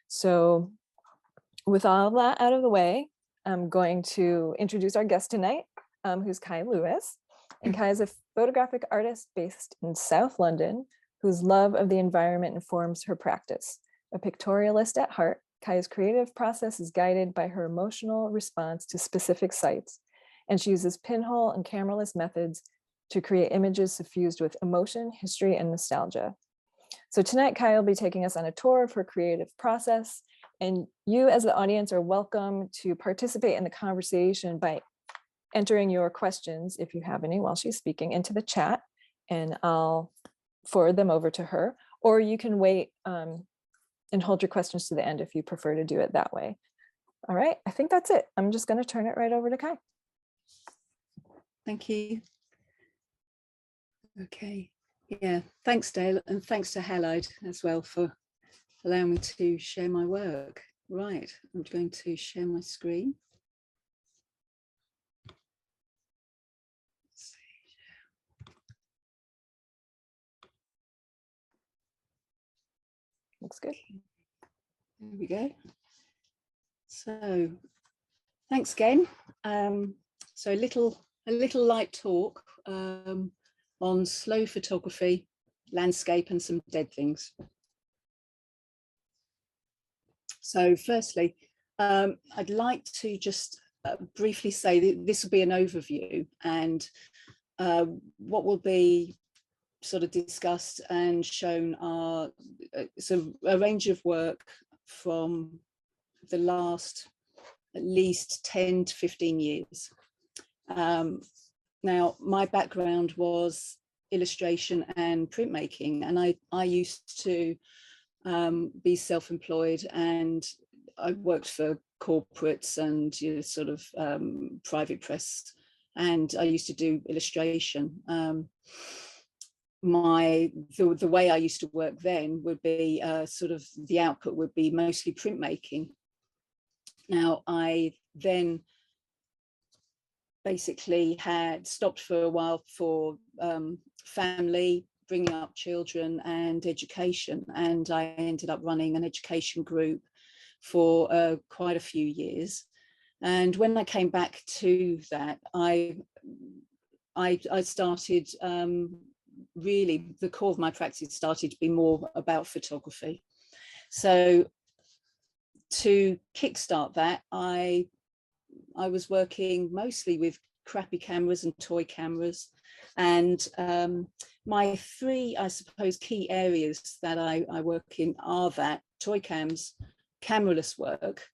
So with all that out of the way, I'm going to introduce our guest tonight, who's Kai Lewis. And Kai is a photographic artist based in South London, whose love of the environment informs her practice. A pictorialist at heart, Kai's creative process is guided by her emotional response to specific sites, and she uses pinhole and cameraless methods to create images suffused with emotion, history, and nostalgia. So tonight, Kai will be taking us on a tour of her creative process, and you as the audience are welcome to participate in the conversation by entering your questions, if you have any while she's speaking, into the chat, and I'll forward them over to her, or you can wait and hold your questions to the end if you prefer to do it that way. All right, I think that's it. I'm just going to turn it right over to Kai. Thank you. Okay, yeah, thanks Dale, and thanks to Halide as well for allowing me to share my work. Right, I'm going to share my screen. Looks good. There we go. So thanks again. So a little light talk on slow photography, landscape, and some dead things. So firstly, I'd like to just briefly say that this will be an overview, and what will be sort of discussed and shown are a range of work from the last at least 10 to 15 years. Now, my background was illustration and printmaking, and I used to be self-employed, and I worked for corporates and sort of private press, and I used to do illustration. The way I used to work then would be sort of the output would be mostly printmaking. Now, I then basically had stopped for a while for family, bringing up children, and education, and I ended up running an education group for quite a few years. And when I came back to that, I started really, the core of my practice started to be more about photography. So to kickstart that, I was working mostly with crappy cameras and toy cameras, and my three, I suppose, key areas that I work in are that toy cams, cameraless work,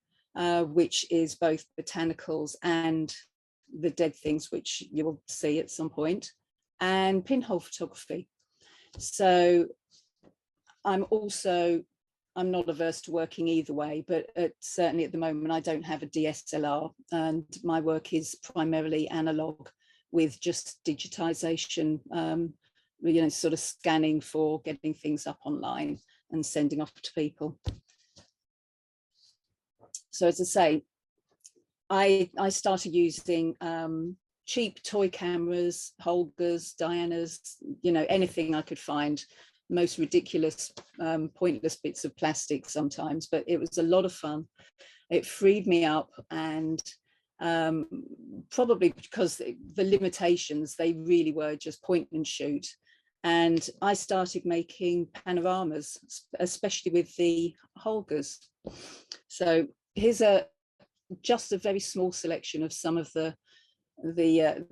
which is both botanicals and the dead things, which you will see at some point, and pinhole photography. So I'm not averse to working either way, but certainly at the moment I don't have a DSLR, and my work is primarily analog with just digitization, sort of scanning for getting things up online and sending off to people. So as I say, I started using cheap toy cameras, Holgers, Dianas, anything I could find, most ridiculous, pointless bits of plastic sometimes, but it was a lot of fun. It freed me up, and probably because the limitations, they really were just point and shoot. And I started making panoramas, especially with the Holgers. So here's just a very small selection of some of the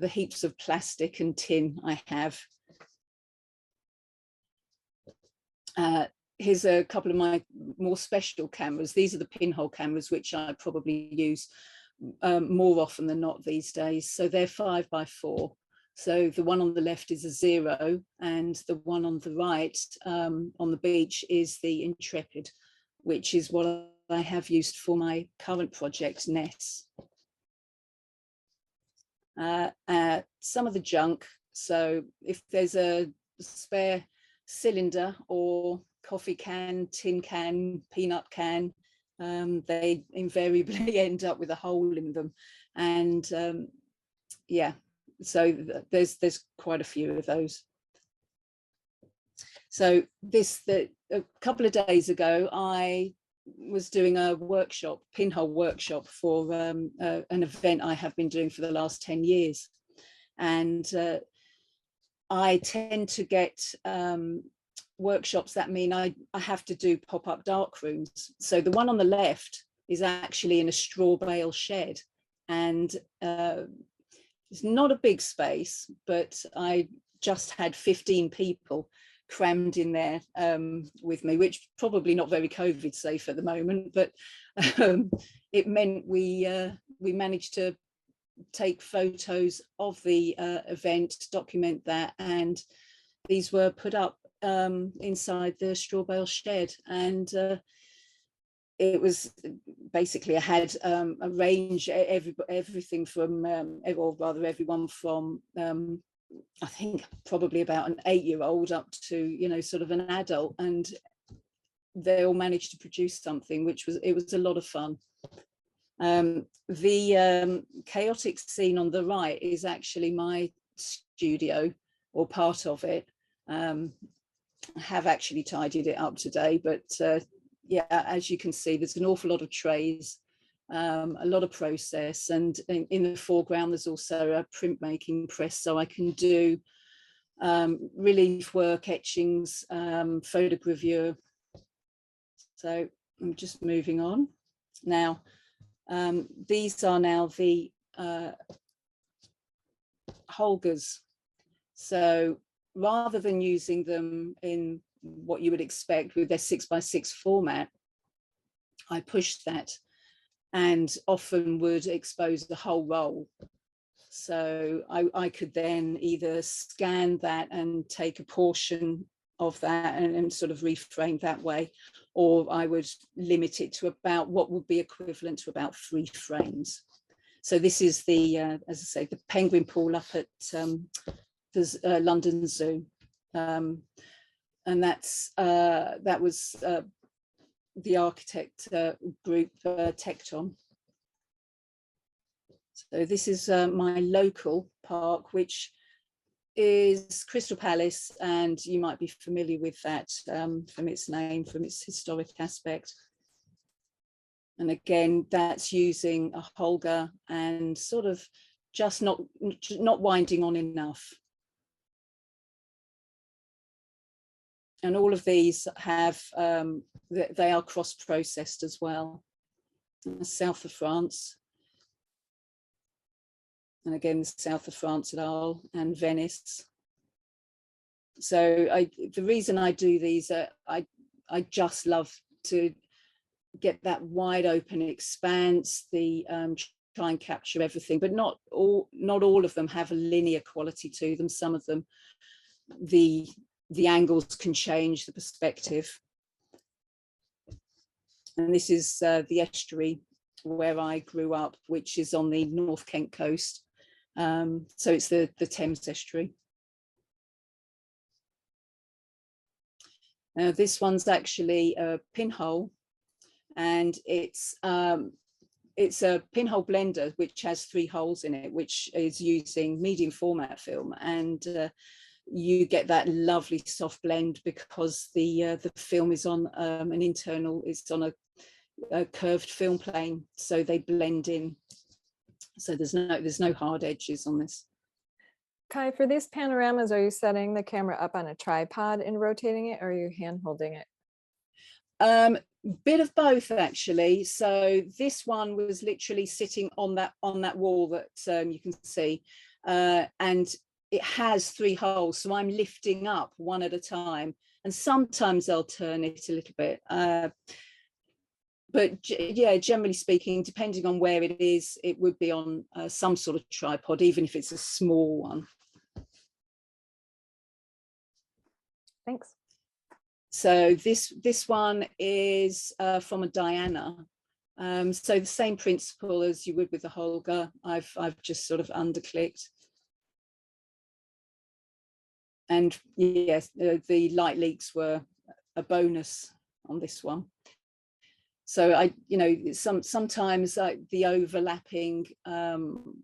heaps of plastic and tin I have. Here's a couple of my more special cameras. These are the pinhole cameras, which I probably use more often than not these days. So they're 5x4. So the one on the left is a 0, and the one on the right on the beach is the Intrepid, which is what I have used for my current project, Ness. Some of the junk. So if there's a spare cylinder or coffee can, tin can, peanut can, they invariably end up with a hole in them. And yeah, so there's quite a few of those. So a couple of days ago, I was doing a workshop, pinhole workshop, for an event I have been doing for the last 10 years. And I tend to get workshops that mean I have to do pop-up dark rooms. So the one on the left is actually in a straw bale shed, and it's not a big space, but I just had 15 people crammed in there with me, which probably not very COVID safe at the moment, but it meant we managed to take photos of the event, document that, and these were put up inside the straw bale shed. And it was basically, I had a range, everything from, or rather everyone from, I think probably about an 8-year-old up to, you know, sort of an adult, and they all managed to produce something, which was, it was a lot of fun. The chaotic scene on the right is actually my studio, or part of it. I have actually tidied it up today, but yeah, as you can see, there's an awful lot of trays, a lot of process, and in the foreground there's also a printmaking press, so I can do relief work, etchings, photogravure. So I'm just moving on now. These are now the Holgers. So rather than using them in what you would expect with their 6x6 format, I pushed that and often would expose the whole roll. So I could then either scan that and take a portion of that and sort of reframe that way, or I would limit it to about what would be equivalent to about 3 frames. So this is the, as I say, the penguin pool up at the London Zoo. And that's, that was the architect group, Tecton. So this is my local park, which is Crystal Palace, and you might be familiar with that from its name, from its historic aspect. And again, that's using a Holger and sort of just not winding on enough. And all of these have, they are cross-processed as well. The south of France. And again, the south of France at Arles and Venice. So the reason I do these, I just love to get that wide open expanse, the try and capture everything, but not all of them have a linear quality to them. Some of them, the angles can change the perspective. And this is the estuary where I grew up, which is on the North Kent coast. So it's the Thames estuary. Now this one's actually a pinhole, and it's a pinhole blender which has 3 holes in it, which is using medium format film, and you get that lovely soft blend because the film is on an internal, it's on a curved film plane, so they blend in. So there's no hard edges on this. Kai, for these panoramas, are you setting the camera up on a tripod and rotating it, or are you hand holding it? Bit of both, actually. So this one was literally sitting on that wall that you can see, and it has 3 holes, so I'm lifting up one at a time, and sometimes I'll turn it a little bit. But yeah, generally speaking, depending on where it is, it would be on some sort of tripod, even if it's a small one. Thanks. So this one is from a Diana. So the same principle as you would with the Holger. I've just sort of underclicked. And yes, the light leaks were a bonus on this one. So sometimes the overlapping and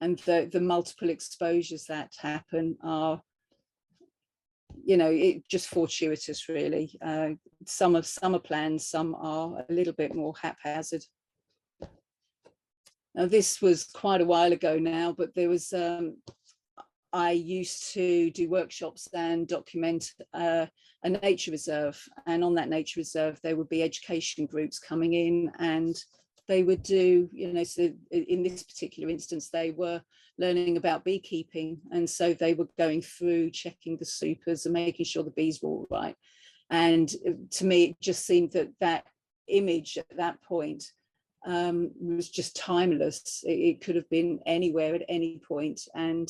the multiple exposures that happen are you know, it just fortuitous really. Some are planned, some are a little bit more haphazard. Now this was quite a while ago now, but there was I used to do workshops and document a nature reserve, and on that nature reserve there would be education groups coming in, and they would do, you know, so in this particular instance they were learning about beekeeping, and so they were going through checking the supers and making sure the bees were all right. And to me it just seemed that that image at that point was just timeless. It could have been anywhere at any point, and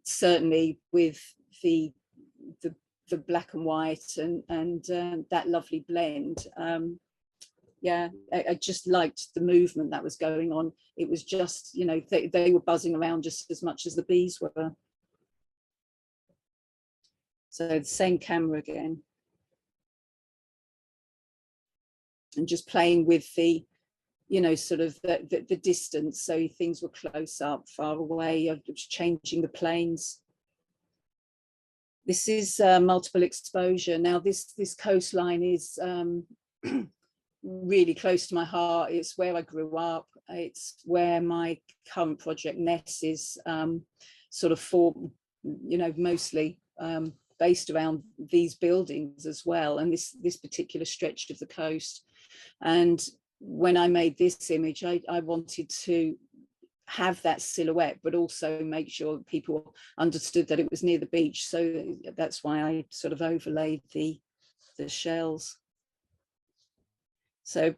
certainly with the black and white and that lovely blend. Yeah, I just liked the movement that was going on. It was just, you know, they were buzzing around just as much as the bees were. So the same camera again, and just playing with the, you know, sort of the distance, so things were close up, far away. I was changing the planes. This is multiple exposure. Now this coastline is really close to my heart. It's where I grew up. It's where my current project Ness is sort of you know, mostly based around these buildings as well, and this particular stretch of the coast. And when I made this image, I wanted to have that silhouette, but also make sure that people understood that it was near the beach. So that's why I sort of overlaid the shells. So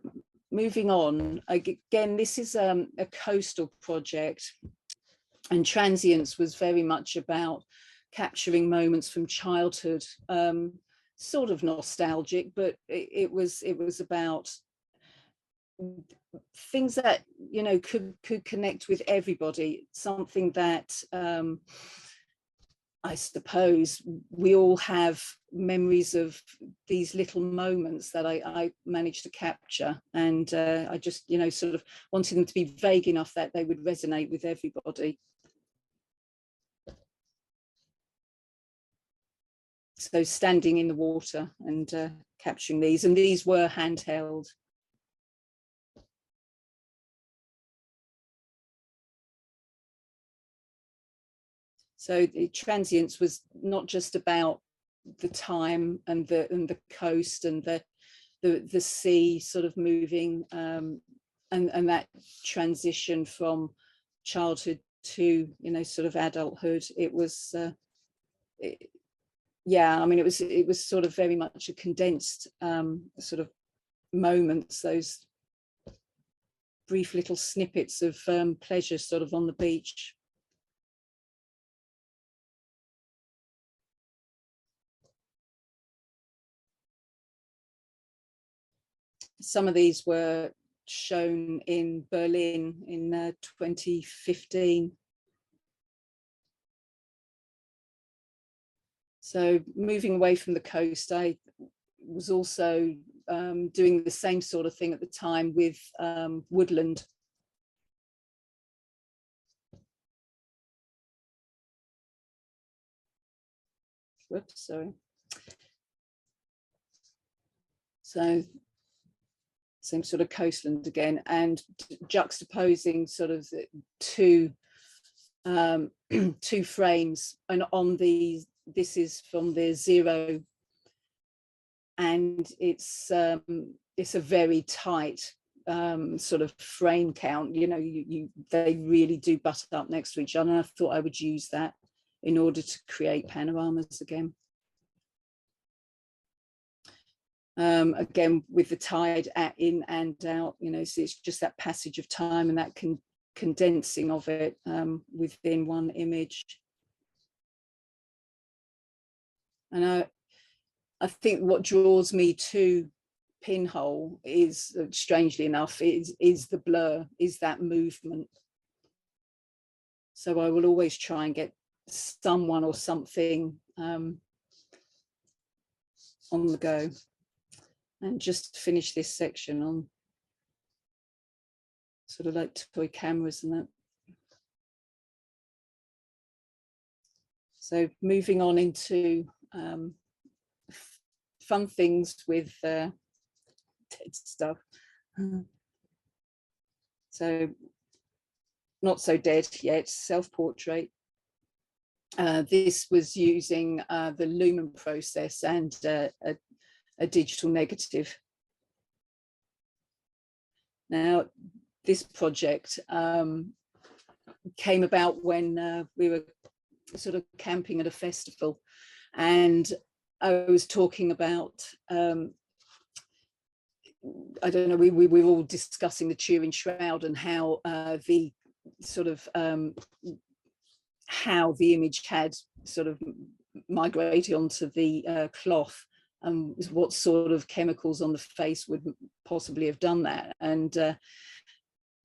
moving on, again, this is a coastal project, and Transience was very much about capturing moments from childhood, sort of nostalgic, but it was about things that, you know, could connect with everybody, something that I suppose we all have memories of, these little moments that I managed to capture, and I just, you know, sort of wanted them to be vague enough that they would resonate with everybody. So standing in the water and capturing these, and these were handheld. So the Transience was not just about the time and the coast and the sea sort of moving, and that transition from childhood to, you know, sort of adulthood. It was yeah, I mean, it was sort of very much a condensed sort of moments, those brief little snippets of pleasure sort of on the beach. Some of these were shown in Berlin in 2015. So moving away from the coast, I was also doing the same sort of thing at the time with woodland. Whoops, sorry. So same sort of coastland again, and juxtaposing sort of two two frames, and on these, this is from the zero, and it's a very tight sort of frame count, you know, they really do butt up next to each other, and I thought I would use that in order to create panoramas again. Again, with the tide in and out, you know, so it's just that passage of time and that condensing of it within one image. And I think what draws me to Pinhole is, strangely enough, is the blur, is that movement. So I will always try and get someone or something on the go. And just to finish this section on sort of like toy cameras and that. So moving on into fun things with dead stuff. So not so dead yet, self-portrait. This was using the lumen process and a digital negative. Now, this project came about when we were sort of camping at a festival, and I was talking about, I don't know, we were all discussing the Turin Shroud and how the sort of how the image had sort of migrated onto the cloth, and what sort of chemicals on the face would possibly have done that. And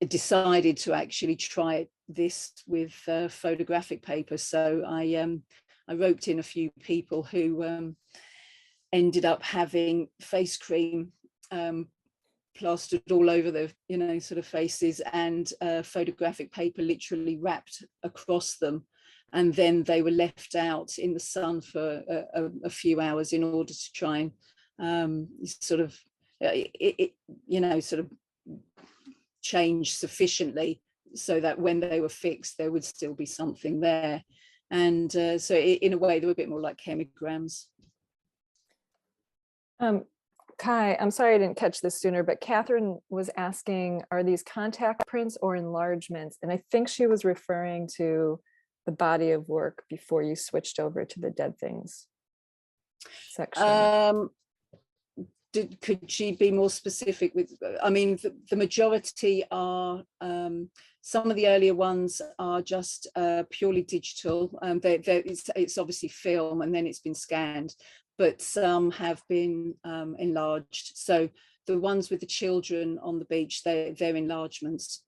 decided to actually try this with photographic paper. So I roped in a few people who ended up having face cream plastered all over their, sort of faces, and photographic paper literally wrapped across them, and then they were left out in the sun for a few hours in order to try and sort of sort of change sufficiently so that when they were fixed there would still be something there. And so in a way they were a bit more like chemograms. Kai, I'm sorry I didn't catch this sooner, but Catherine was asking, are these contact prints or enlargements? And I think she was referring to the body of work before you switched over to the dead things section. Could she be more specific with, I mean, the majority are, some of the earlier ones are just purely digital. It's obviously film and then it's been scanned, but some have been enlarged. So the ones with the children on the beach, they're enlargements.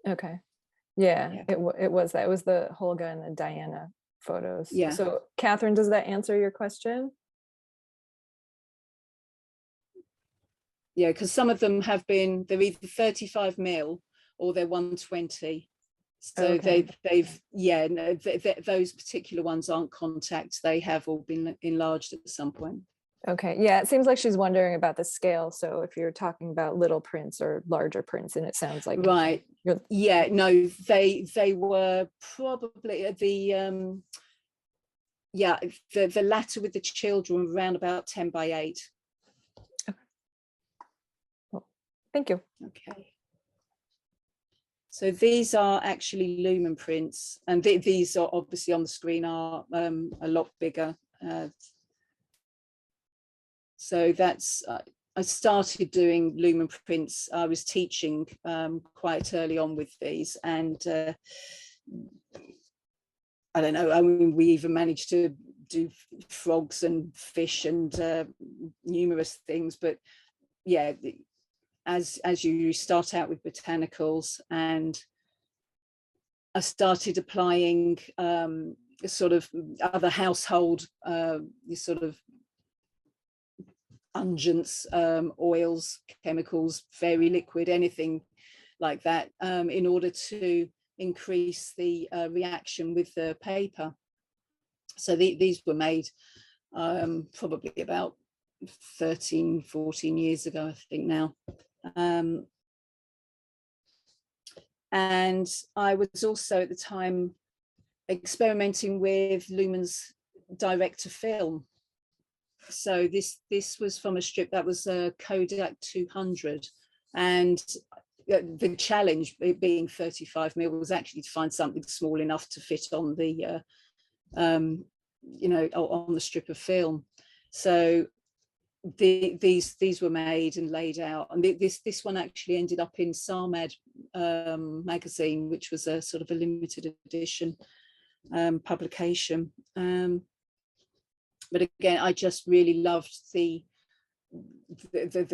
Okay. Yeah. It was that. It was the Holga and the Diana photos. Yeah. So Catherine, does that answer your question? Yeah, because some of them have been, they're either 35 mil or they're 120. So okay. Those particular ones aren't contact. They have all been enlarged at some point. Okay. Yeah, it seems like she's wondering about the scale. So if you're talking about little prints or larger prints, and it sounds like right. Yeah, no, they were probably the the latter with the children around about 10 by 8. Okay. Well, thank you. Okay. So these are actually lumen prints, and these are obviously on the screen are a lot bigger. So that's, I started doing lumen prints. I was teaching quite early on with these, and I don't know, I mean, we even managed to do frogs and fish and numerous things, but yeah, as you start out with botanicals, and I started applying sort of other household sort of unguents, oils, chemicals, fairy liquid, anything like that, in order to increase the reaction with the paper. So these were made probably about 13, 14 years ago, I think now. And I was also at the time experimenting with lumens direct to film. So this was from a strip that was a Kodak 200, and the challenge, it being 35 mil, was actually to find something small enough to fit on the on the strip of film. So these were made and laid out, and this one actually ended up in Sarmad magazine, which was a sort of a limited edition publication. But again, I just really loved the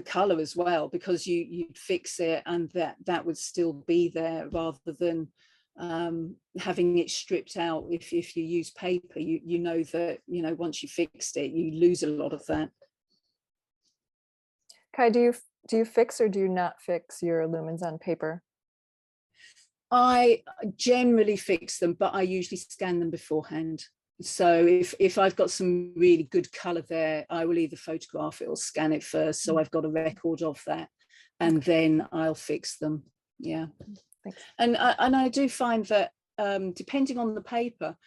color as well, because you'd fix it and that would still be there, rather than having it stripped out. If you use paper, you know that once you fixed it, you lose a lot of that. Kai, do you fix or do you not fix your lumens on paper? I generally fix them, but I usually scan them beforehand. So if I've got some really good color there, I will either photograph it or scan it first, so I've got a record of that, and then I'll fix them. Yeah. Thanks. And I do find that depending on the paper,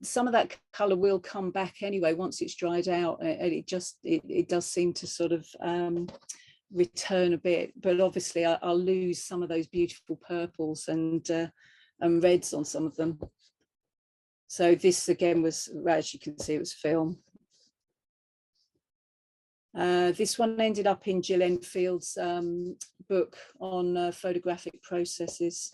some of that color will come back anyway once it's dried out, and it does seem to sort of return a bit, but obviously I'll lose some of those beautiful purples and reds on some of them. So this again was, as you can see, it was film. This one ended up in Jill Enfield's book on photographic processes.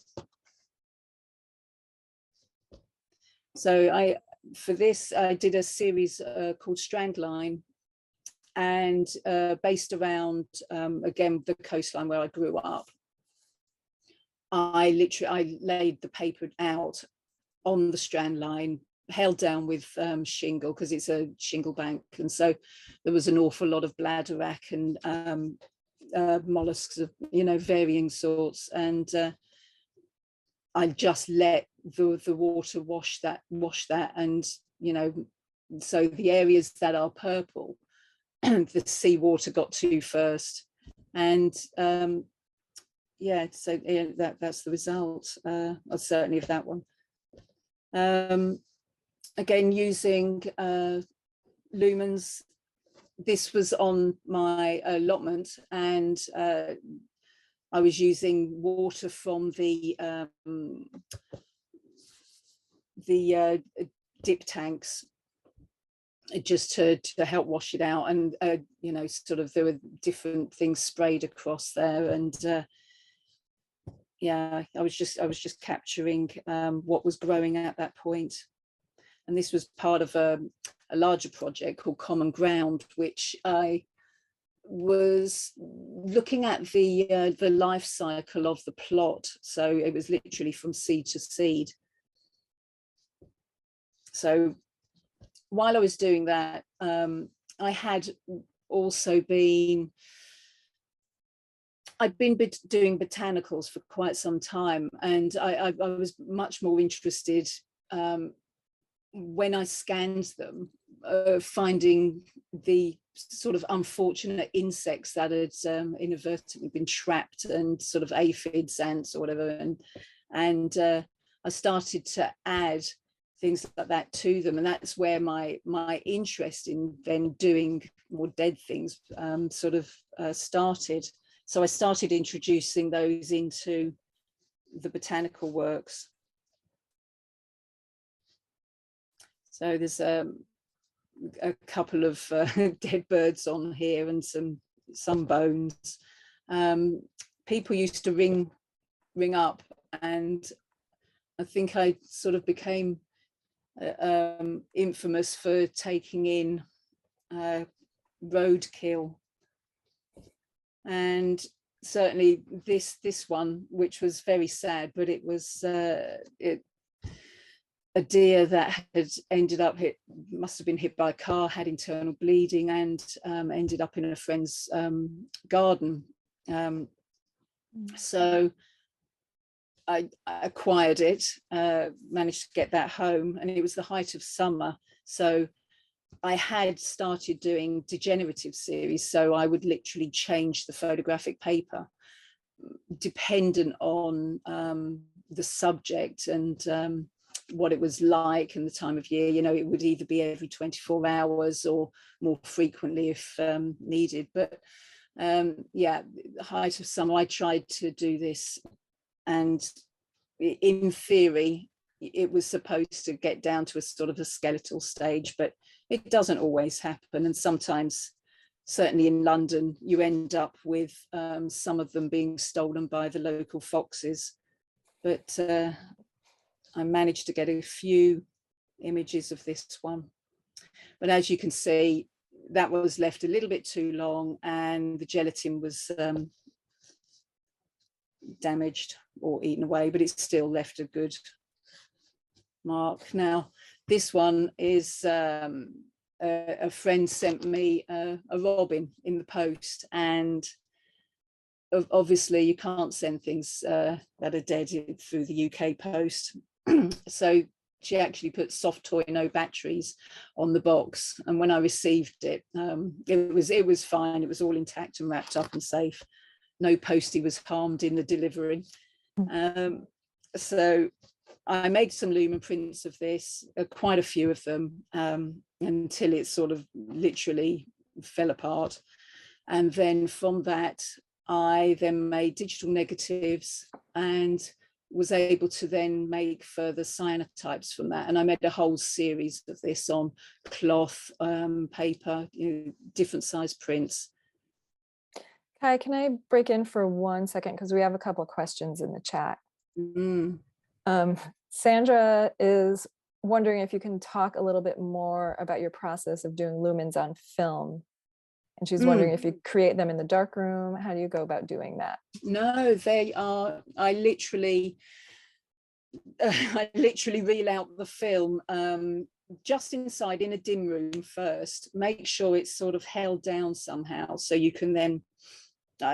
So for this, I did a series called Strandline, and based around, again, the coastline where I grew up. I laid the paper out on the strand line, held down with shingle, because it's a shingle bank, and so there was an awful lot of bladderwrack and mollusks of, you know, varying sorts, and I just let the water wash that, and, you know, so the areas that are purple, the seawater got to first, and yeah, so yeah, that's the result, certainly of that one. Again, using lumens. This was on my allotment, and I was using water from the dip tanks, just to help wash it out, and you know, sort of there were different things sprayed across there, and yeah, I was just capturing what was growing at that point. And this was part of a larger project called Common Ground, which I was looking at the life cycle of the plot. So it was literally from seed to seed. So while I was doing that, I had also been, I'd been doing botanicals for quite some time, and I was much more interested when I scanned them, finding the sort of unfortunate insects that had inadvertently been trapped, and sort of aphids, ants or whatever, and I started to add things like that to them, and that's where my interest in then doing more dead things sort of started. So I started introducing those into the botanical works. So there's a couple of dead birds on here, and some bones. People used to ring up, and I think I sort of became infamous for taking in roadkill. And certainly this one, which was very sad, but it was a deer that had ended up must have been hit by a car, had internal bleeding, and ended up in a friend's garden. So I acquired it, managed to get that home, and it was the height of summer. So I had started doing degenerative series, so I would literally change the photographic paper dependent on the subject and what it was like and the time of year. You know, it would either be every 24 hours or more frequently if needed. But yeah, the height of summer, I tried to do this, and in theory, it was supposed to get down to a sort of a skeletal stage, but it doesn't always happen. And sometimes, certainly in London, you end up with some of them being stolen by the local foxes. But I managed to get a few images of this one. But as you can see, that was left a little bit too long, and the gelatin was damaged or eaten away, but it's still left a good mark. Now, this one is a friend sent me a robin in the post, and obviously you can't send things that are dead through the UK post. So she actually put soft toy, no batteries on the box. And when I received it, it was fine. It was all intact and wrapped up and safe. No postie was harmed in the delivery. So I made some lumen prints of this, quite a few of them, until it sort of literally fell apart. And then from that, I then made digital negatives and was able to then make further cyanotypes from that. And I made a whole series of this on cloth, paper, different size prints. Kai, can I break in for 1 second? Because we have a couple of questions in the chat. Sandra is wondering if you can talk a little bit more about your process of doing lumens on film. And she's wondering if you create them in the darkroom. How do you go about doing that? No, they are, I literally reel out the film just inside in a dim room first, make sure it's sort of held down somehow, so you can then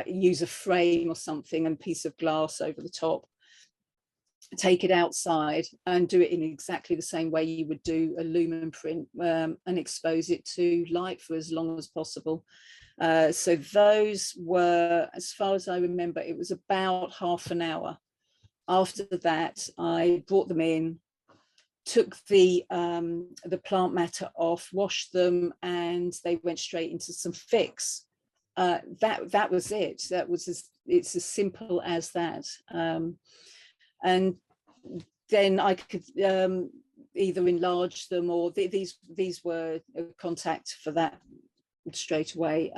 use a frame or something and piece of glass over the top, take it outside and do it in exactly the same way you would do a lumen print, and expose it to light for as long as possible. So those were, as far as I remember, it was about half an hour. After that, I brought them in, took the plant matter off, washed them, and they went straight into some fix. That was it. That was it's as simple as that. And then I could either enlarge them, or these were a contact for that straight away.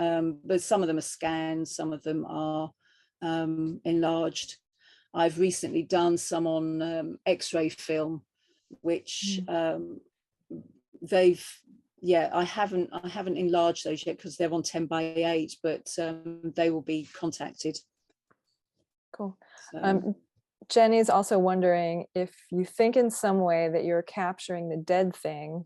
But some of them are scanned, some of them are enlarged. I've recently done some on X-ray film, which I haven't enlarged those yet because they're on 10x8, but they will be contacted. Cool. So. Jenny is also wondering if you think in some way that you're capturing the dead thing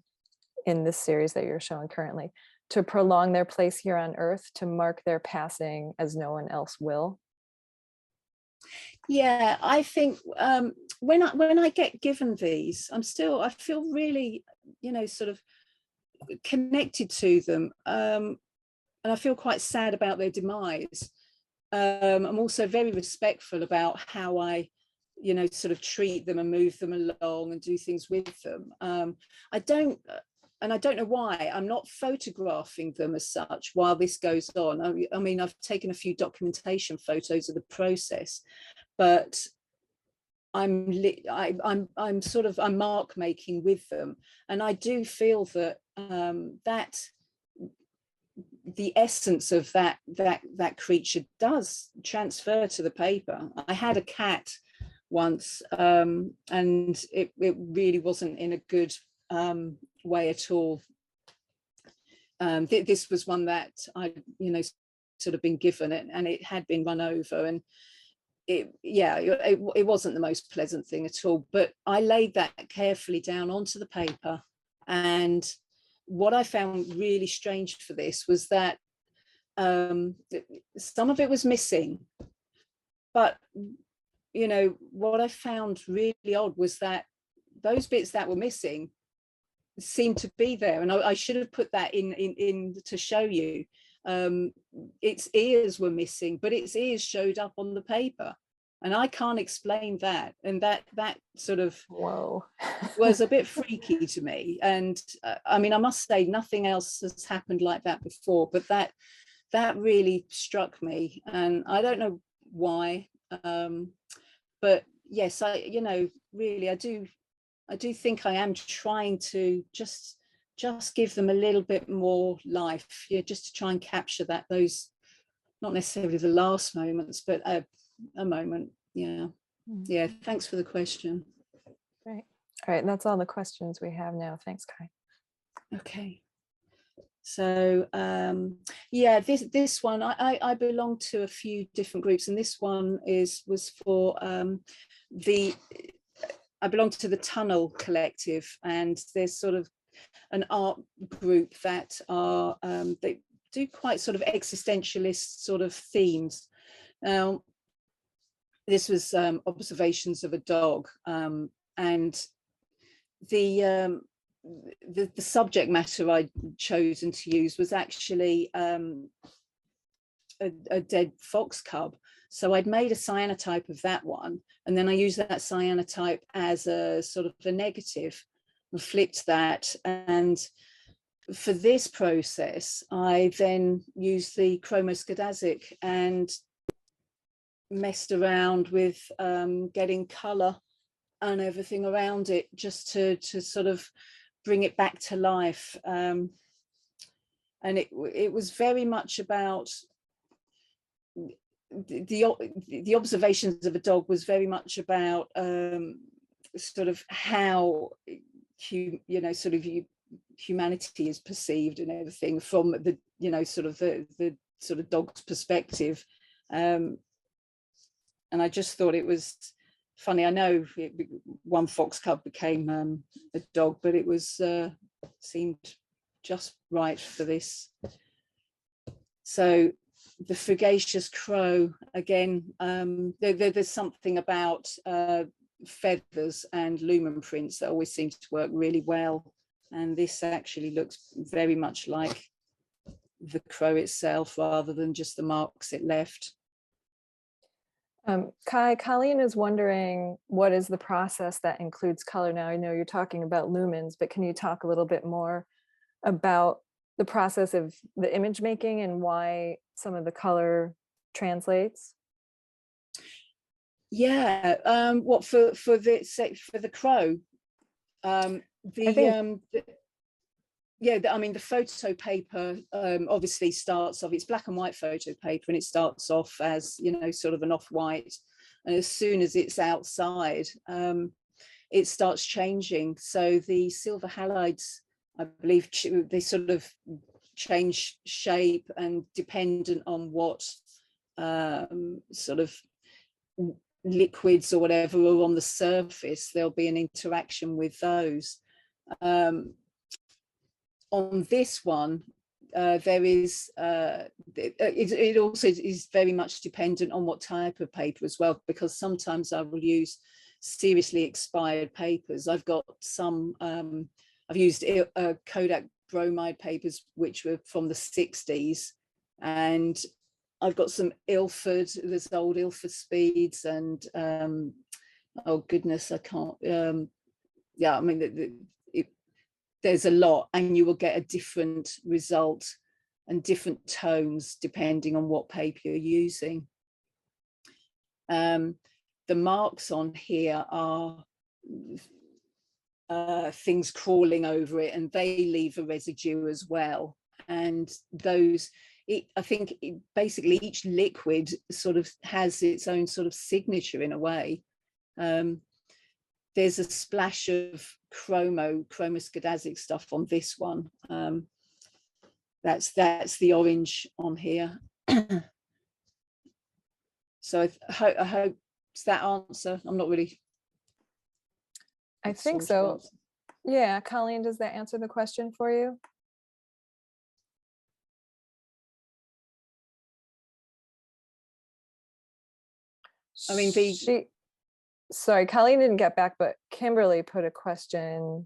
in this series that you're showing currently to prolong their place here on Earth, to mark their passing as no one else will. Yeah, I think when I get given these, I feel really, sort of connected to them, and I feel quite sad about their demise. I'm also very respectful about how I sort of treat them and move them along and do things with them. I don't know why I'm not photographing them as such while this goes on. I mean, I've taken a few documentation photos of the process, but I'm mark making with them, and I do feel that that the essence of that creature does transfer to the paper. I had a cat once, and it really wasn't in a good way at all. This was one that I sort of been given it, and it had been run over, and it wasn't the most pleasant thing at all. But I laid that carefully down onto the paper, and what I found really strange for this was that some of it was missing, but what I found really odd was that those bits that were missing seemed to be there, and I should have put that in to show you. Its ears were missing, but its ears showed up on the paper, and I can't explain that. And that sort of was a bit freaky to me. And I mean, I must say nothing else has happened like that before, but that really struck me, and I don't know why. But yes, really, I do think I am trying to just give them a little bit more life, just to try and capture those, not necessarily the last moments, but a moment. Yeah. Thanks for the question. Great. All right, that's all the questions we have now. Thanks, Kai. Okay. So this one, I belong to a few different groups, and this one was for I belong to the Tunnel Collective, and there's sort of an art group that are they do quite sort of existentialist sort of themes. Now, this was observations of a dog, and the subject matter I'd chosen to use was actually a dead fox cub. So I'd made a cyanotype of that one, and then I used that cyanotype as a sort of a negative and flipped that. And for this process, I then used the chromoscadazic and messed around with getting color and everything around it, just to sort of bring it back to life. And it was very much about the observations of a dog was very much about sort of how sort of humanity is perceived and everything from the sort of the sort of dog's perspective. And I just thought it was funny. I know one fox cub became a dog, but it was seemed just right for this. So the Frugacious crow, again, there's something about feathers and lumen prints that always seems to work really well. And this actually looks very much like the crow itself rather than just the marks it left. Colleen is wondering, what is the process that includes color? Now, I know you're talking about lumens, but can you talk a little bit more about the process of the image making and why some of the color translates? Yeah, what for the crow? I mean, the photo paper obviously starts off, it's black and white photo paper, and it starts off as, sort of an off-white. And as soon as it's outside, it starts changing. So the silver halides, I believe, they sort of change shape, and dependent on what sort of liquids or whatever are on the surface, there'll be an interaction with those. On this one, there is it also is very much dependent on what type of paper as well, because sometimes I will use seriously expired papers. I've got some I've used Kodak bromide papers which were from the 60s, and I've got some Ilford, there's old Ilford speeds, and oh goodness, I can't yeah, I mean there's a lot, and you will get a different result and different tones depending on what paper you're using. The marks on here are things crawling over it, and they leave a residue as well. And those, I think basically each liquid sort of has its own sort of signature in a way. There's a splash of chromoscadazic stuff on this one. That's the orange on here. So I hope does that answer. I'm not really. I think so. Yeah, Colleen, does that answer the question for you? I mean, sorry, Colleen didn't get back, but Kimberly put a question.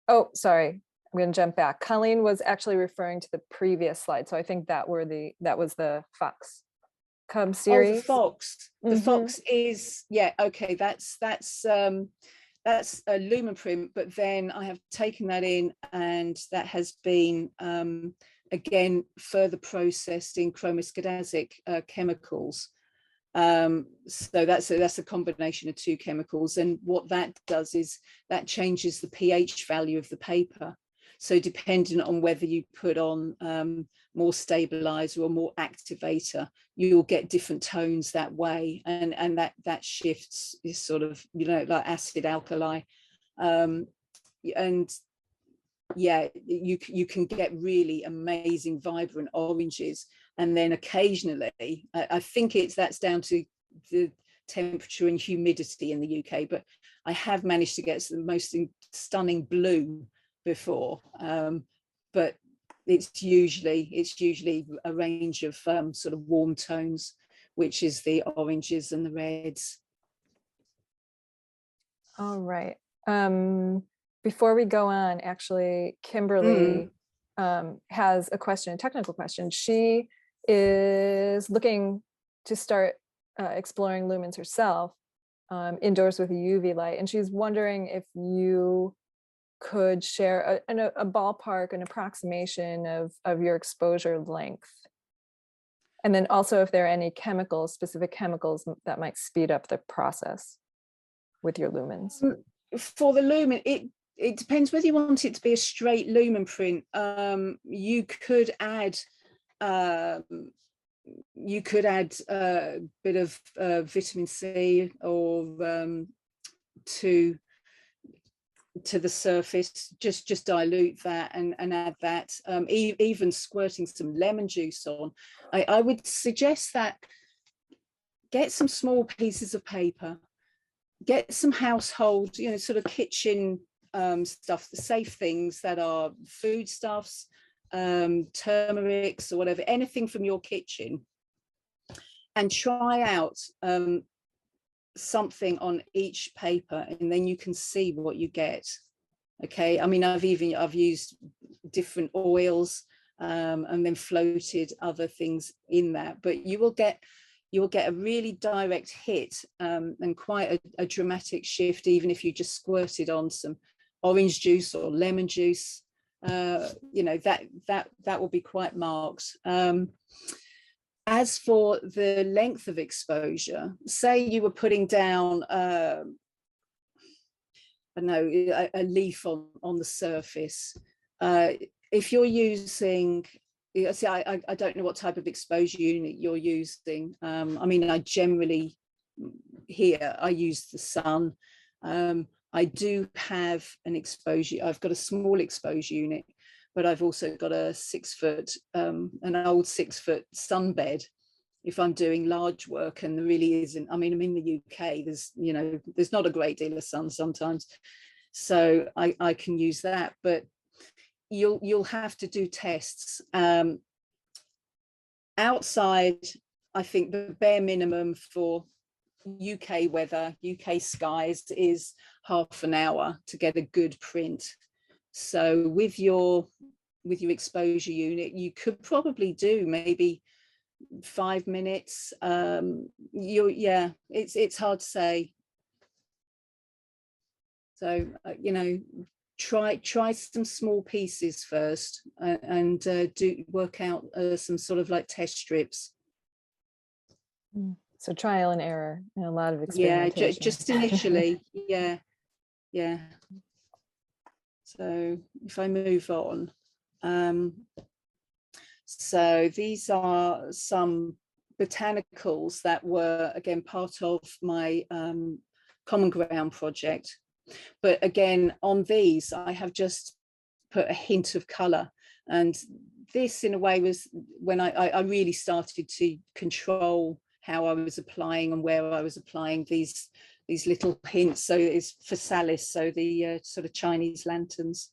Oh, sorry, I'm going to jump back. Colleen was actually referring to the previous slide, so I think that was the fox cub series. Oh, the fox. The fox is, yeah, okay. That's a lumen print, but then I have taken that in, and that has been again further processed in chromoscadazic chemicals. So that's a combination of two chemicals, and what that does is that changes the pH value of the paper. So depending on whether you put on more stabilizer or more activator, you'll get different tones that way, and that shifts is sort of, like acid alkali, and yeah, you can get really amazing vibrant oranges. And then occasionally, I think that's down to the temperature and humidity in the UK, but I have managed to get the most stunning blue before, but it's usually a range of sort of warm tones, which is the oranges and the reds. All right. before we go on, actually, Mm. Kimberly has a question, a technical question. She is looking to start exploring lumens herself indoors with a UV light. And she's wondering if you could share a ballpark, an approximation of your exposure length. And then also if there are any chemicals, specific chemicals that might speed up the process with your lumens. For the lumen, it depends whether you want it to be a straight lumen print. You could add a bit of vitamin C or to the surface, just dilute that and add that, even squirting some lemon juice on. I would suggest that get some small pieces of paper, get some household, sort of kitchen stuff, the safe things that are foodstuffs, turmerics or whatever, anything from your kitchen, and try out something on each paper, and then you can see what you get. Okay, I mean, I've used different oils and then floated other things in that, but you will get a really direct hit and quite a dramatic shift, even if you just squirted on some orange juice or lemon juice. That will be quite marked. As for the length of exposure, say you were putting down I don't know, a leaf on the surface. If you're using, see, I don't know what type of exposure unit you're using. I mean, I generally here I use the sun. I do have an exposure. I've got a small exposure unit, but I've also got a 6 foot, an old 6 foot sunbed. If I'm doing large work and there really isn't, I mean, I'm in the UK, there's not a great deal of sun sometimes. So I can use that, but you'll have to do tests. Outside, I think the bare minimum for UK weather, UK skies is half an hour to get a good print. So with your exposure unit, you could probably do maybe 5 minutes. It's hard to say. So try some small pieces first and do work out some sort of like test strips. So trial and error and a lot of experimentation. Yeah, just initially. yeah. So if I move on, so these are some botanicals that were again part of my Common Ground project. But again, on these, I have just put a hint of colour. And this, in a way, was when I really started to control how I was applying and where I was applying these little hints. So it's physalis, so the sort of Chinese lanterns.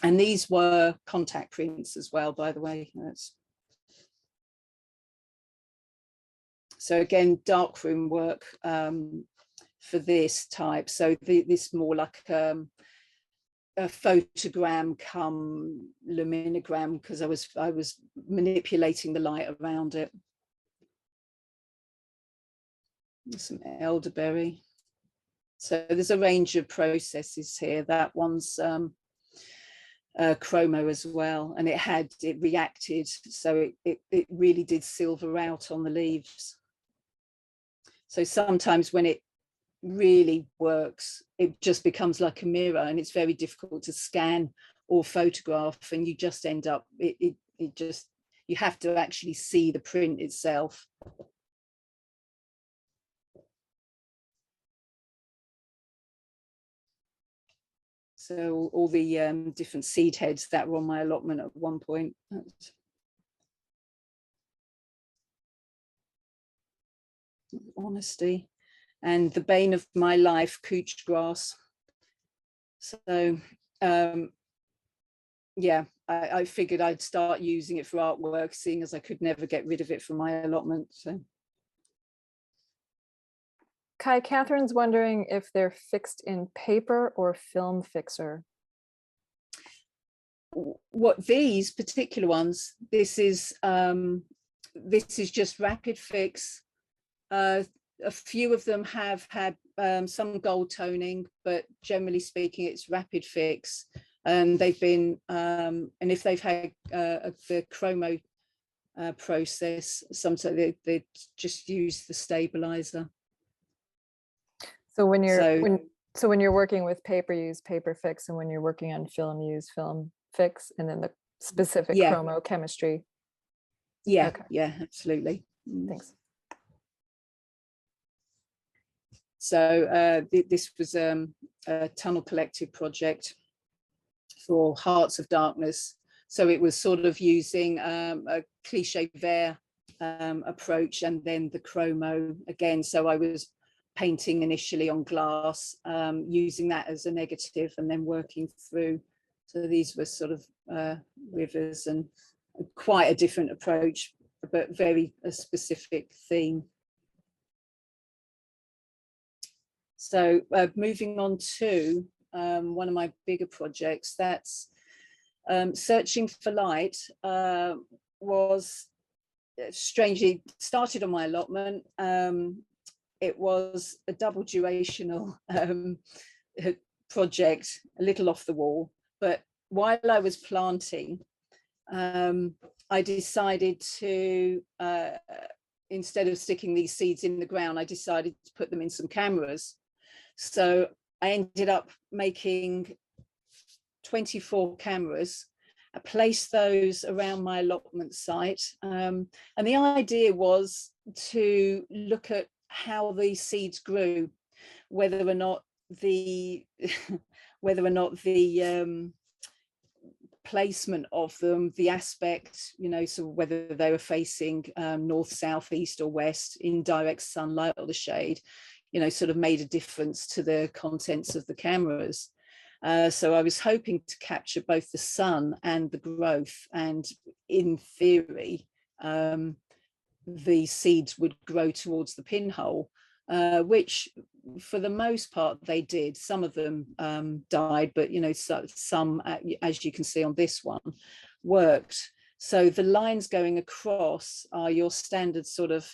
And these were contact prints as well, by the way. So again, darkroom work for this type. So this more like a photogram come luminogram, because I was manipulating the light around it. Some elderberry. So there's a range of processes here. That one's chromo as well, and it reacted, so it really did silver out on the leaves. So sometimes when it really works, it just becomes like a mirror, and it's very difficult to scan or photograph, and you just end up you have to actually see the print itself. So all the different seed heads that were on my allotment at one point. Honesty. And the bane of my life, couch grass. So yeah, I figured I'd start using it for artwork, seeing as I could never get rid of it from my allotment. So Kai, Catherine's wondering if they're fixed in paper or film fixer. What these particular ones, this is just rapid fix. A few of them have had some gold toning, but generally speaking, it's rapid fix. They've been, and if they've had the chromo process, sometimes they just use the stabilizer. So when you're working with paper, you use paper fix, and when you're working on film, you use film fix, and then the specific chromo chemistry. Yeah, okay. Yeah, absolutely. Thanks. So this was a tunnel collective project for Hearts of Darkness. So it was sort of using a cliche vert approach, and then the chromo again. So I was painting initially on glass, using that as a negative, and then working through. So these were sort of rivers, and quite a different approach, but very a specific theme. So moving on to one of my bigger projects, that's Searching for Light, was strangely started on my allotment. It was a double durational project, a little off the wall, but while I was planting, I decided to, instead of sticking these seeds in the ground, I decided to put them in some cameras. So I ended up making 24 cameras. I placed those around my allotment site. And the idea was to look at how these seeds grew, whether or not the placement of them, the aspect, so whether they were facing north, south, east or west, in direct sunlight or the shade, sort of made a difference to the contents of the cameras. So I was hoping to capture both the sun and the growth, and in theory, the seeds would grow towards the pinhole, which for the most part they did. Some of them died, but some, as you can see on this one, worked. So the lines going across are your standard sort of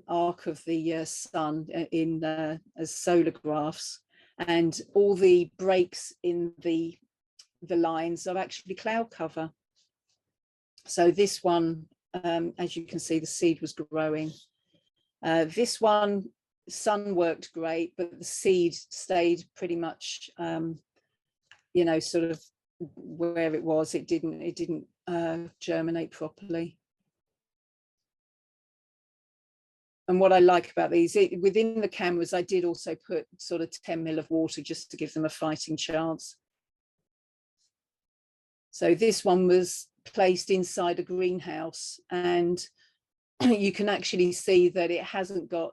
arc of the sun in as solar graphs, and all the breaks in the lines are actually cloud cover. So this one, as you can see, the seed was growing. This one, sun worked great, but the seed stayed pretty much sort of where it was. It didn't germinate properly. And what I like about these, within the cameras, I did also put sort of 10 ml of water just to give them a fighting chance. So this one was placed inside a greenhouse, and you can actually see that it hasn't got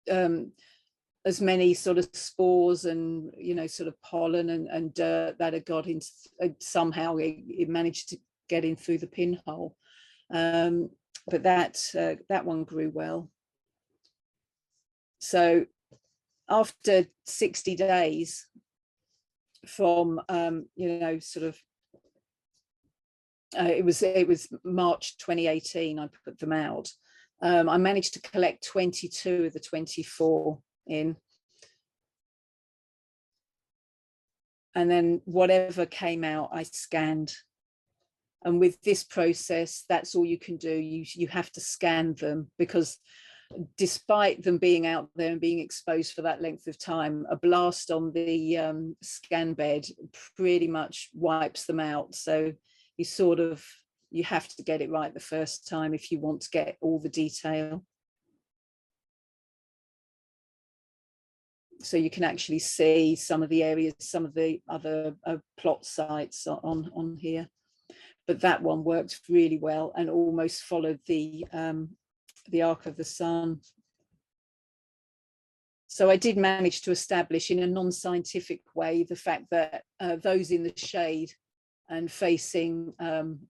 as many sort of spores and sort of pollen and dirt that had got into, somehow it managed to get in through the pinhole. But that one grew well. So after 60 days from sort of it was March 2018 I put them out, I managed to collect 22 of the 24 in, and then whatever came out I scanned. And with this process, that's all you can do. You have to scan them, because despite them being out there and being exposed for that length of time, a blast on the scan bed pretty much wipes them out. So you have to get it right the first time if you want to get all the detail. So you can actually see some of the areas, some of the other plot sites on here. But that one worked really well and almost followed the arc of the sun. So I did manage to establish in a non-scientific way the fact that those in the shade and facing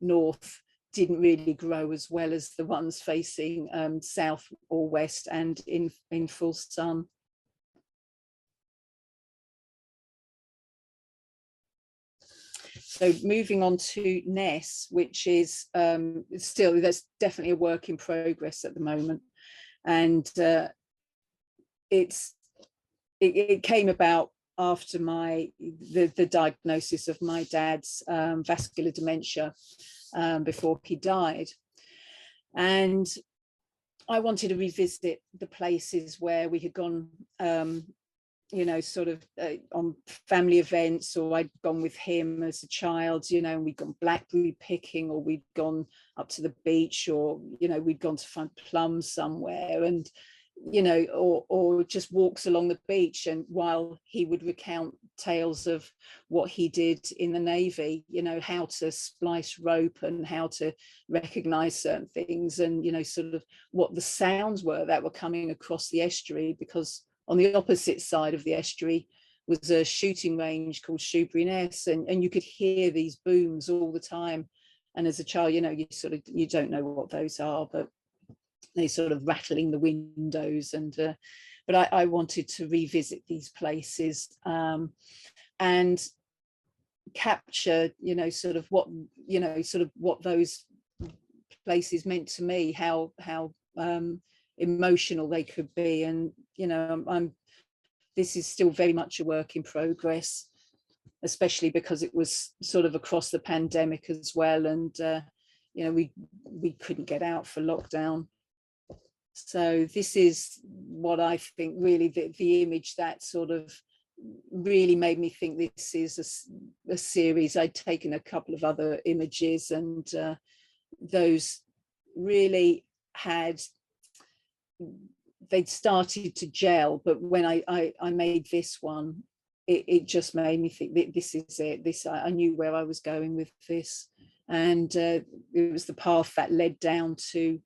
north didn't really grow as well as the ones facing south or west and in full sun. So moving on to Ness, which is still, that's definitely a work in progress at the moment. And it came about after the diagnosis of my dad's vascular dementia before he died. And I wanted to revisit the places where we had gone, you know, sort of on family events, or I'd gone with him as a child, you know, and we'd gone blackberry picking, or we'd gone up to the beach, or, you know, we'd gone to find plums somewhere, and, you know, or just walks along the beach. And while he would recount tales of what he did in the Navy, you know, how to splice rope and how to recognize certain things, and, you know, sort of what the sounds were that were coming across the estuary, because on the opposite side of the estuary was a shooting range called Shoebury Ness, and you could hear these booms all the time. And as a child, you know, you don't know what those are, but they sort of rattling the windows. And but I wanted to revisit these places and capture, you know, sort of what, you know, sort of what those places meant to me, how emotional they could be. And, you know, this is still very much a work in progress, especially because it was sort of across the pandemic as well. And, you know, we couldn't get out for lockdown. So this is what I think really the image that sort of really made me think this is a series. I'd taken a couple of other images, and those really they'd started to gel, but when I made this one, it just made me think that this is it. I knew where I was going with this. And it was the path that led down to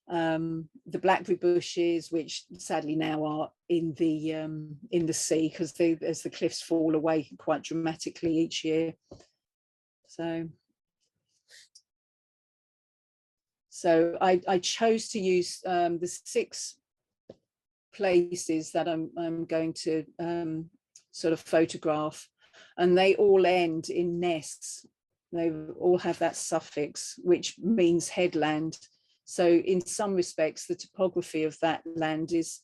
the blackberry bushes, which sadly now are in the sea, because as the cliffs fall away quite dramatically each year. So I chose to use the 6 places that I'm going to sort of photograph, and they all end in Ness. They all have that suffix, which means headland. So in some respects, the topography of that land is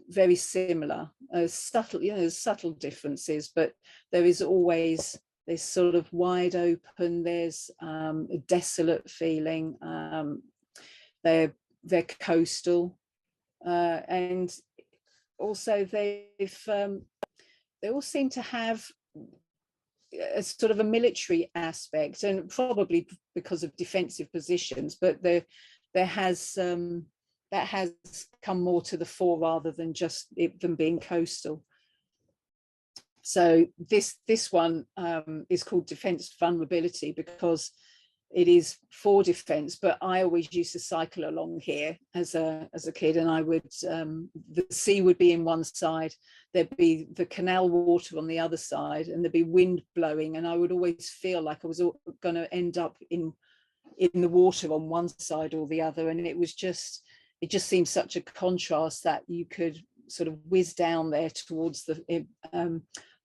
very similar. Subtle, you know, there's subtle differences, but there is always this sort of wide open, there's a desolate feeling. They're coastal, and also they all seem to have a sort of a military aspect, and probably because of defensive positions, but that has come more to the fore rather than just them being coastal. So this one is called Defense Vulnerability because it is for defense, but I always used to cycle along here as a kid, and I would the sea would be in one side, there'd be the canal water on the other side, and there'd be wind blowing, and I would always feel like I was going to end up in the water on one side or the other. And it just seemed such a contrast that you could sort of whiz down there towards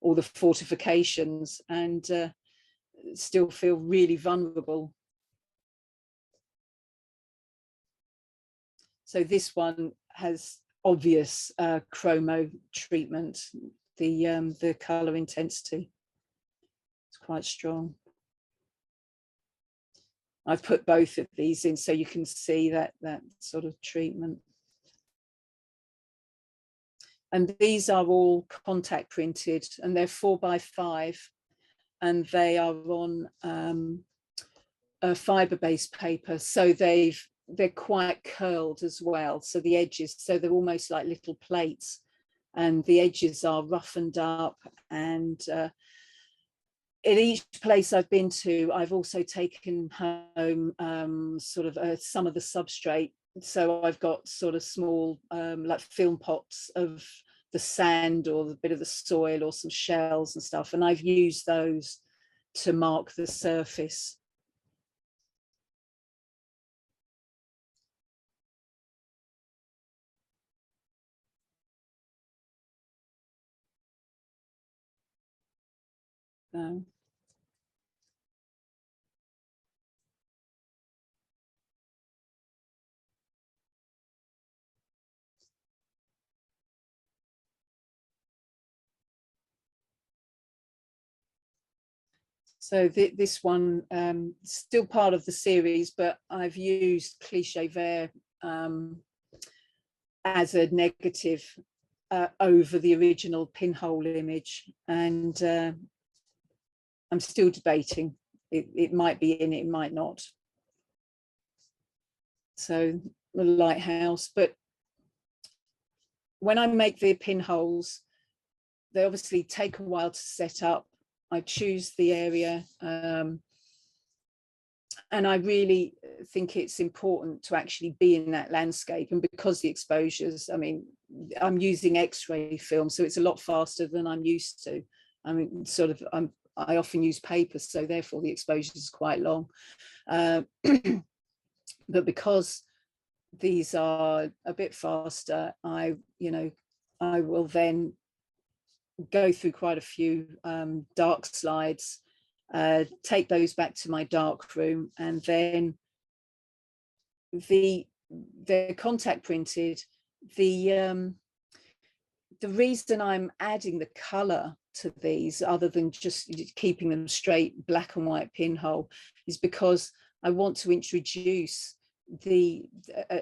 all the fortifications and still feel really vulnerable. So this one has obvious chromo treatment. The color intensity, it's quite strong. I've put both of these in so you can see that sort of treatment. And these are all contact printed, and they're 4x5, and they are on a fiber-based paper, so they're quite curled as well. So the edges, so they're almost like little plates, and the edges are roughened up. And in each place I've been to, I've also taken home sort of some of the substrate. So I've got sort of small like film pots of the sand or the bit of the soil or some shells and stuff, and I've used those to mark the surface. So this one, still part of the series, but I've used cliche vert as a negative over the original pinhole image, and I'm still debating. It might be in it, it might not. So the lighthouse, but when I make the pinholes, they obviously take a while to set up. I choose the area, and I really think it's important to actually be in that landscape. And because the exposures, I mean, I'm using X-ray film, so it's a lot faster than I'm used to. I mean, I often use paper, so therefore the exposure is quite long. But because these are a bit faster, I will then go through quite a few dark slides, take those back to my dark room, and then they're contact printed. The reason I'm adding the color to these, other than just keeping them straight black and white pinhole, is because I want to introduce an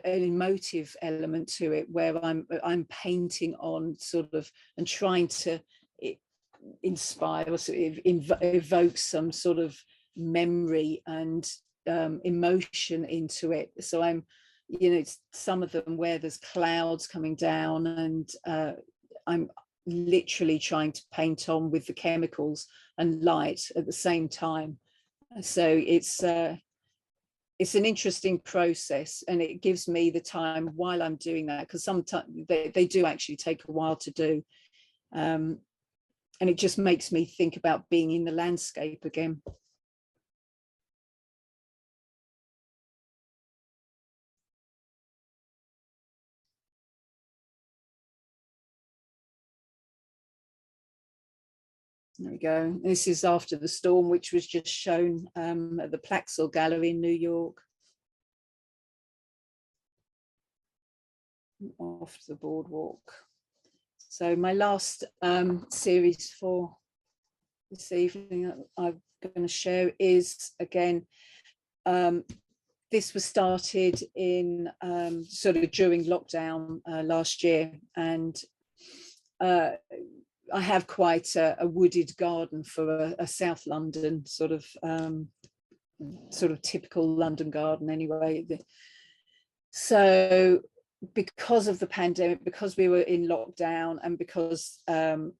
emotive element to it, where I'm painting on sort of and trying to inspire or sort of evoke some sort of memory and emotion into it. So I'm, some of them where there's clouds coming down, and I'm literally trying to paint on with the chemicals and light at the same time. So it's an interesting process, and it gives me the time while I'm doing that, because sometimes they do actually take a while to do. And it just makes me think about being in the landscape again. There we go. This is after the storm, which was just shown at the Plaxel Gallery in New York. Off the boardwalk. So my last series for this evening that I'm going to share is, again, this was started in sort of during lockdown last year, and I have quite a wooded garden for a South London sort of typical London garden anyway. So because of the pandemic, because we were in lockdown, and because there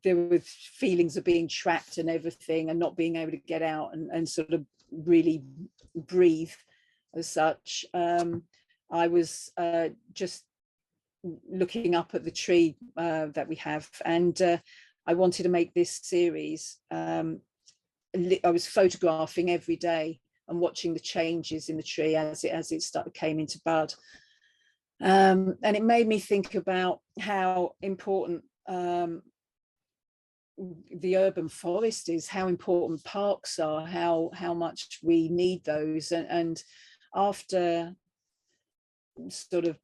were feelings of being trapped and everything, and not being able to get out and sort of really breathe as such, I was just looking up at the tree that we have, and I wanted to make this series. I was photographing every day and watching the changes in the tree as it came into bud, and it made me think about how important the urban forest is, how important parks are, how much we need those, and after sort of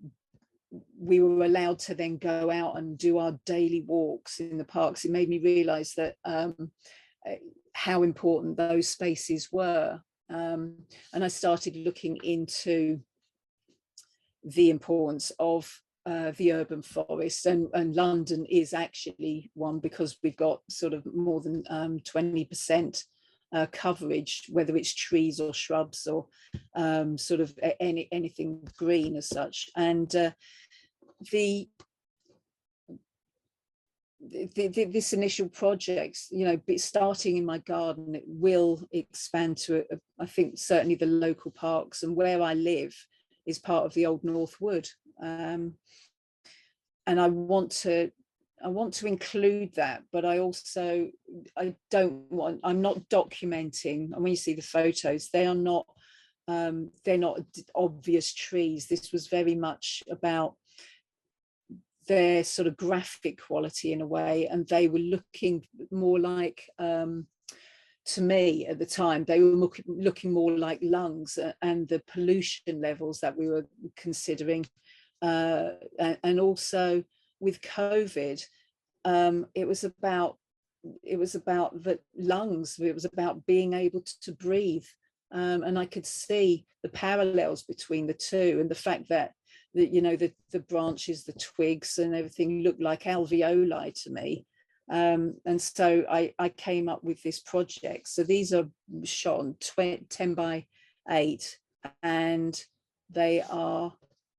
we were allowed to then go out and do our daily walks in the parks, it made me realize that how important those spaces were, and I started looking into the importance of the urban forest, and London is actually one, because we've got sort of more than 20% coverage, whether it's trees or shrubs or sort of anything green as such. And this initial project, starting in my garden, it will expand to I think certainly the local parks, and where I live is part of the Old North Wood, and I want to include that, but I'm not documenting. And when you see the photos, they're not obvious trees. This was very much about their sort of graphic quality in a way, and they were looking more like, to me at the time, they were looking more like lungs, and the pollution levels that we were considering, and also with COVID, it was about it was about the lungs. It was about being able to breathe. And I could see the parallels between the two, and the fact that you know, the branches, the twigs and everything looked like alveoli to me. And so I came up with this project. So these are shot on 10 by 8, and they are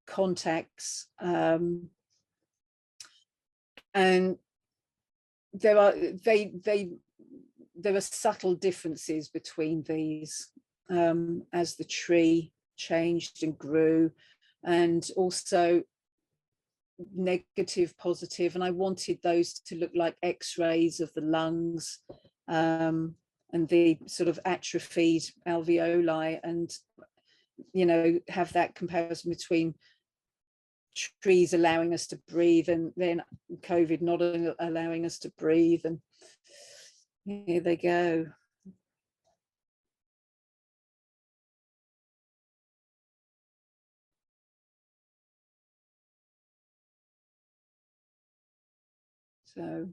contacts. And there are subtle differences between these as the tree changed and grew, and also negative, positive, and I wanted those to look like x-rays of the lungs, and the sort of atrophied alveoli, and you know, have that comparison between trees allowing us to breathe and then COVID not allowing us to breathe. And here they go. So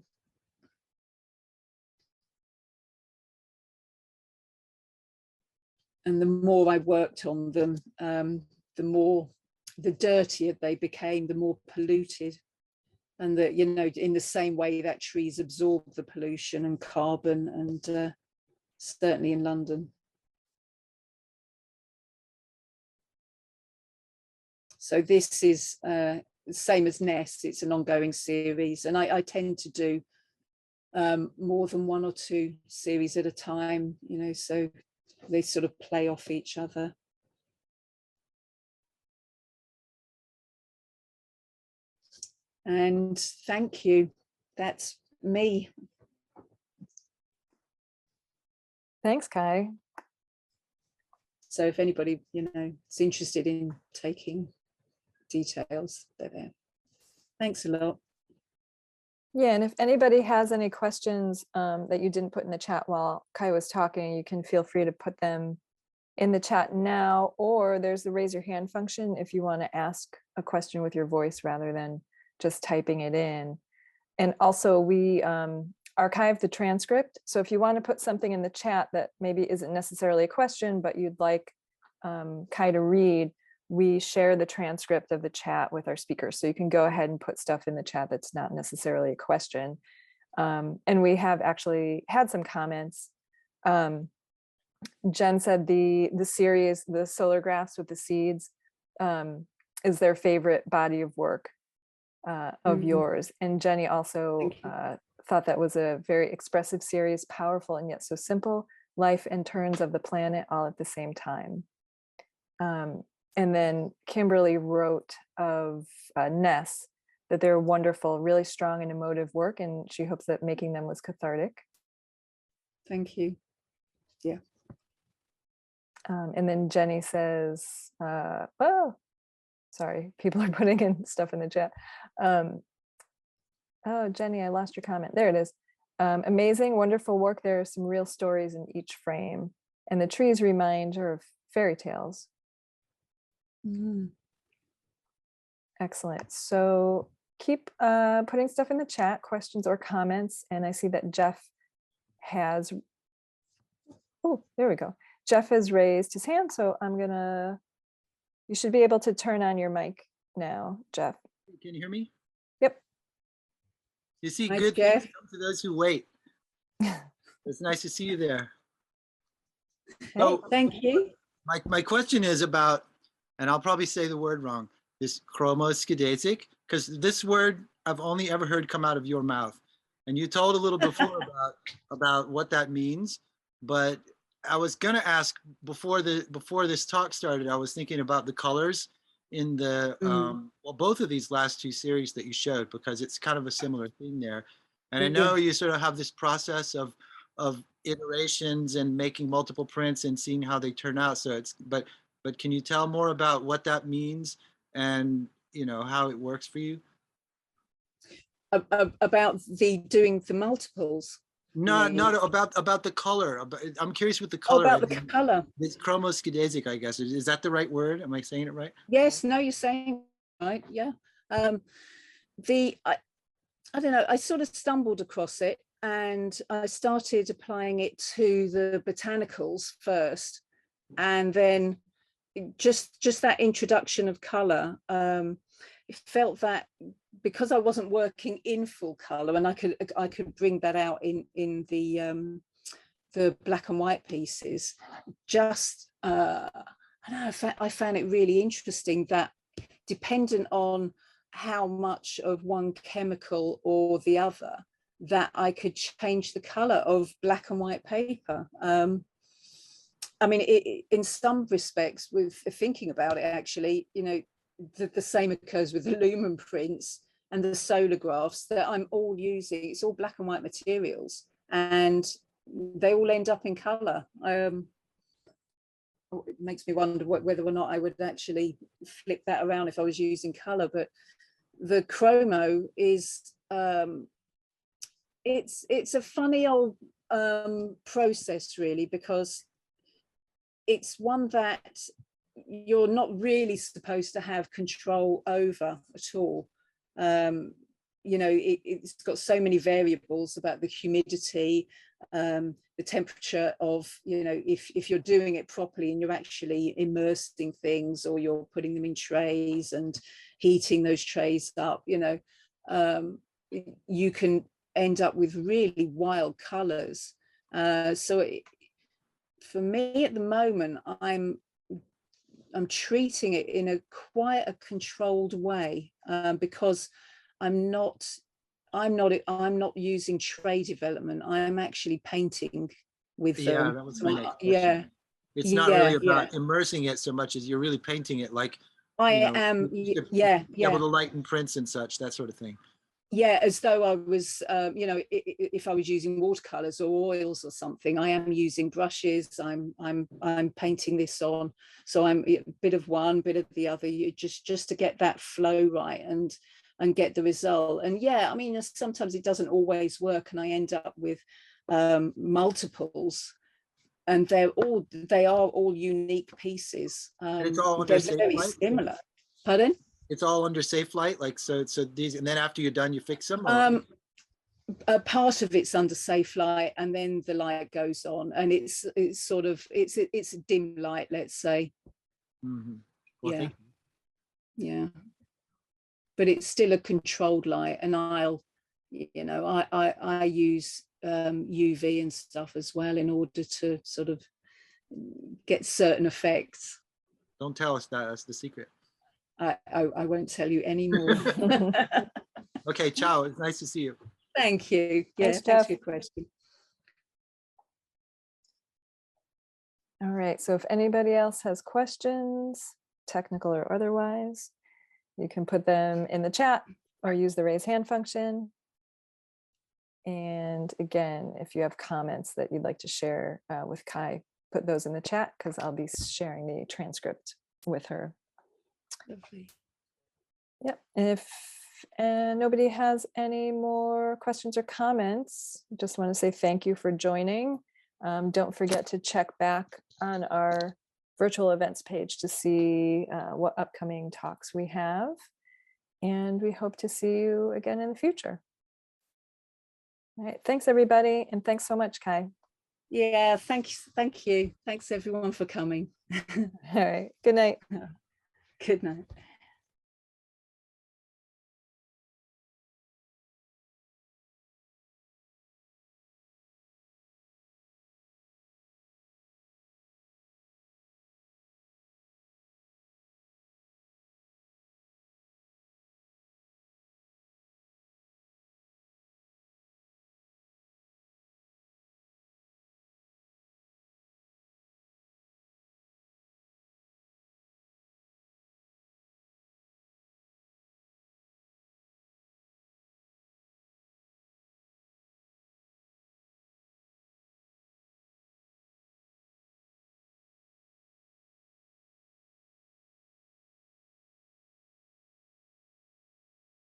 and the more I worked on them, the dirtier they became, the more polluted. And that, you know, in the same way that trees absorb the pollution and carbon, and certainly in London. So this is same as Nest. It's an ongoing series, and I tend to do more than 1 or 2 series at a time, you know, so they sort of play off each other. And thank you. That's me. Thanks, Kai. So if anybody, you know, is interested in taking details, they're there. Thanks a lot. Yeah, and if anybody has any questions that you didn't put in the chat while Kai was talking, you can feel free to put them in the chat now, or there's the raise your hand function if you want to ask a question with your voice rather than just typing it in. And also we archive the transcript. So if you want to put something in the chat that maybe isn't necessarily a question, but you'd like Kai to read, we share the transcript of the chat with our speakers. So you can go ahead and put stuff in the chat that's not necessarily a question. And we have actually had some comments. Jen said the series, the solar graphs with the seeds, is their favorite body of work of yours. And Jenny also thought that was a very expressive series, powerful and yet so simple, life and turns of the planet all at the same time. And then Kimberly wrote of Ness that they're wonderful, really strong and emotive work, and she hopes that making them was cathartic. Thank you. Yeah. And then Jenny says, oh, sorry, people are putting in stuff in the chat. Oh, Jenny, I lost your comment. There it is. Amazing, wonderful work. There are some real stories in each frame, and the trees remind her of fairy tales. Excellent. So keep putting stuff in the chat, questions or comments. And I see that Jeff has, oh, there we go. Jeff has raised his hand. So I'm gonna, you should be able to turn on your mic now, Jeff. Can you hear me? Yep. You see, Hi, good Jeff. things come to those who wait. It's nice to see you there. Hey. So Thank you. my question is about, and I'll probably say the word wrong, this chromoskedasic, because this word I've only ever heard come out of your mouth. And you told a little before about what that means, but I was gonna ask before this talk started, I was thinking about the colors in the well, both of these last 2 series that you showed, because it's kind of a similar thing there. And I know you sort of have this process of iterations and making multiple prints and seeing how they turn out. So it's, but can you tell more about what that means and, you know, how it works for you? About doing the multiples? No, about the color. I'm curious with the color. Oh, about the color. It's chromoskedasic, I guess. Is that the right word? Am I saying it right? Yes, no, you're saying right. Yeah. I don't know. I sort of stumbled across it. and I started applying it to the botanicals first, and then just that introduction of color. It felt that because I wasn't working in full color, and I could bring that out in the black and white pieces. Just I don't know, I found it really interesting that, dependent on how much of one chemical or the other, that I could change the color of black and white paper. I mean, in some respects, with thinking about it, actually, you know, the same occurs with the lumen prints and the solagraphs that I'm all using. It's all black and white materials, and they all end up in color. It makes me wonder whether or not I would actually flip that around if I was using color. But the chromo is it's a funny old process, really, because it's one that you're not really supposed to have control over at all. You know, it's got so many variables about the humidity, the temperature of, you know, if you're doing it properly and you're actually immersing things, or you're putting them in trays and heating those trays up, you know, you can end up with really wild colors. So for me at the moment, I'm treating it in a quite a controlled way, because I'm not using tray development. I'm actually painting with them. Yeah, that was my next question. Yeah, it's not really about immersing it so much as you're really painting it, like I you know, am. be able to lighten prints and such, that sort of thing. Yeah, as though I was, you know, if I was using watercolors or oils or something. I am using brushes. I'm painting this on, so I'm a bit of one, bit of the other, just to get that flow right and get the result. And yeah, I mean, sometimes it doesn't always work, and I end up with multiples, and they are all unique pieces. And it's all they're under very light? similar. Pardon? It's all under safe light, like so these, and then after you're done you fix them, or? A part of it's under safe light, and then the light goes on, and it's sort of it's a dim light, let's say. Mm-hmm. Well, yeah, yeah, but it's still a controlled light, and I'll, you know, I use UV and stuff as well in order to sort of get certain effects. Don't tell us that, that's the secret. I won't tell you anymore. Okay, ciao, it's nice to see you. Thank you. Yeah, thanks for your question. All right, so if anybody else has questions, technical or otherwise, you can put them in the chat or use the raise hand function. And again, if you have comments that you'd like to share with Kai, put those in the chat, because I'll be sharing the transcript with her. Lovely. Yep, and if nobody has any more questions or comments, just want to say thank you for joining. Don't forget to check back on our virtual events page to see what upcoming talks we have. And we hope to see you again in the future. All right, thanks everybody. And thanks so much, Kai. Yeah, thank you. Thanks everyone for coming. All right, good night. Good night.